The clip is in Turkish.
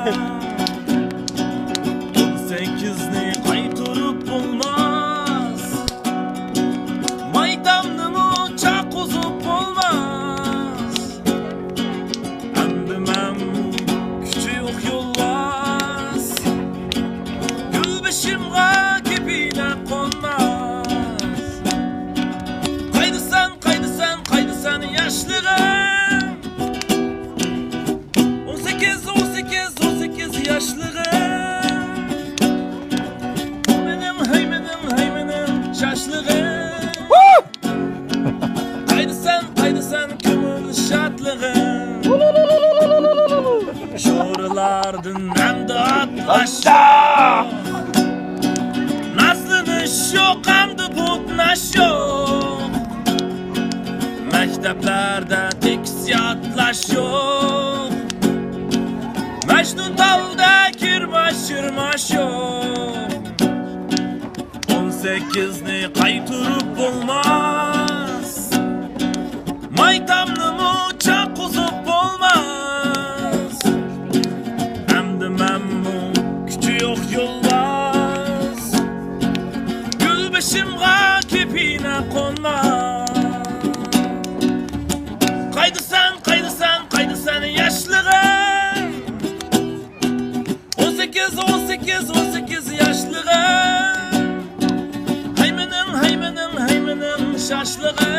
18'ni qaytarıp bulmaz, maydamnımı çakuzup olmaz. Andımam küçük yolvaz, gülbeşimga kepine konmaz. Kaydısan, kaydısan, kaydısan yaşlığım, 18, 18, 18 yaşlığım. Kaydısan kömür şatlığın, şorulardın hem de atlaşıyor. Nazlanış yok hem de butnaş yok. Mekteplerde teksiyatlaş yok. Mecnun talda kirmaş yok. 18'ni qaytarıp bulmaz, maytamnımı çakuzup olmaz. Hem de memnun küçük yolvaz, gülbeşimga kepine konmaz. Kaydısan, kaydısan, kaydısan yaşlığım, 18, 18, 18 yaşlığım. Haymenin şaşlığı.